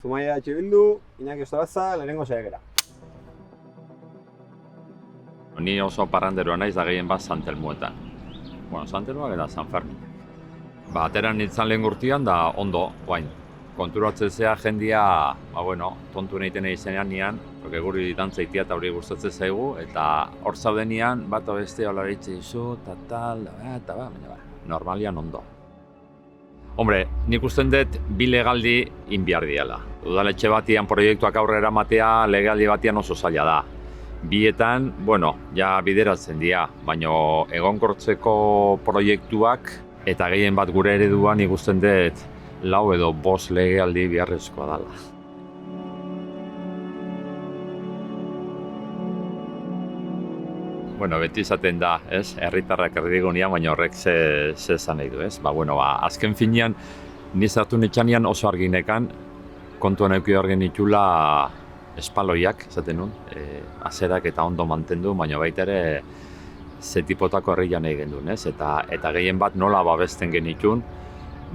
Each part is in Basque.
Zumaia H. Bildu, Iñaki Ostaraza, lehenengo saiakera. Ni oso parranderoa naiz da gehien bat San Telmoetan. Bueno, San Telmoak eta San Fermin. Atera nintzen lehen urtean da ondo, guain. Konturatzen zea jendia, tontu nahiten izenean nian, porque guri dantzaitia eta hori gustatzen zaigu, eta hor zaudenian bat beste olaritze dizu, baina normalian ondo. Hombre, nik usten dut bi legaldi inbiar diala. Udaletxe batian proiektuak aurrera matea legaldi batian oso zaila da. Bietan, ja bideratzen dira, baina egonkortzeko proiektuak eta gehien bat gure ereduan nik usten dut 4 edo 5 legealdi beharrezkoa dela. Beti izaten da, herritarrak erdigunean, baina horrek ze esan nahi du, azken finean, niz hartu nitxanian oso arginekan, kontuan eduki argin itxula espaloiak, esaten nun, azerak eta ondo mantendu, baina baita ere ze tipotako herrian egin duen, eta gehien bat nola babesten genitun,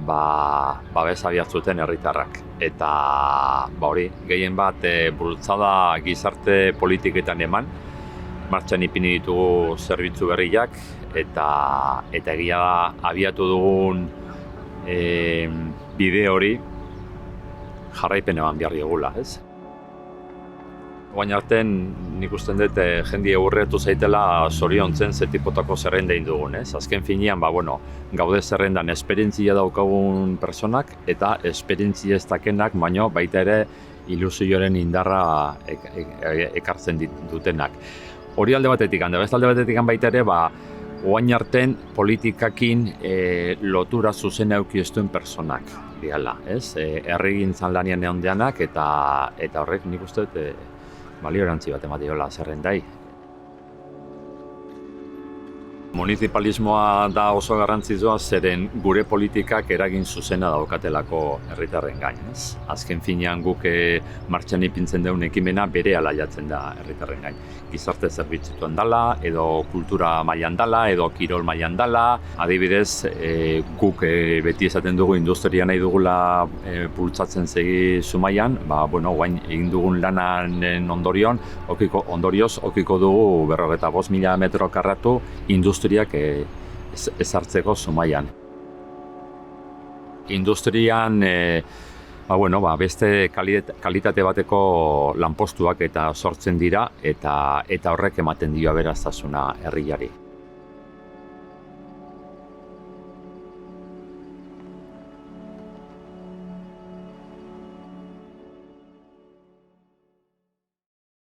babes abiatzuten herritarrak. Eta hori, gehien bat bultzada gizarte politiketan eman, martxan ipini ditugu zerbitzu berriak, eta egia da abiatu dugun bide hori jarraipen eman behar diogula, Oain artean nik usten dut jendi eurretu zaitela zoriontzen ze tipotako zerrenda egin dugun, Azken finean, gaude zerrendan esperientzia daukagun personak eta esperientzia ez dakenak, baina baita ere ilusioaren indarra ekartzen dutenak. Hori alde batetik, beste alde batetik baita ere, oain artean politikakin lotura zuzena eduki ez duen personak diala, herrigintzan lanian egondeanak eta horrek nik uste dut balio-erantzi bat ematiola zerrendai. Municipalismoa da oso garrantzitsua zeren gure politikak eragin zuzena daukatelako herritarren gain, Azken finean guk martxan ipintzen dugun ekimena berehala jatzen da herritarren gain. Gizarte zerbitzuan dala, edo kultura mailan dala, edo kirol mailan dala. Adibidez, guk beti esaten dugu industria nahi dugula bultzatzen segi Zumaian, guain egin dugun lanaren ondorioz okiko dugu 45.000 metro karratu industriak ezartzeko Zumaian. Industrian beste kalitate bateko lanpostuak eta sortzen dira eta horrek ematen dio aberastasuna herriari.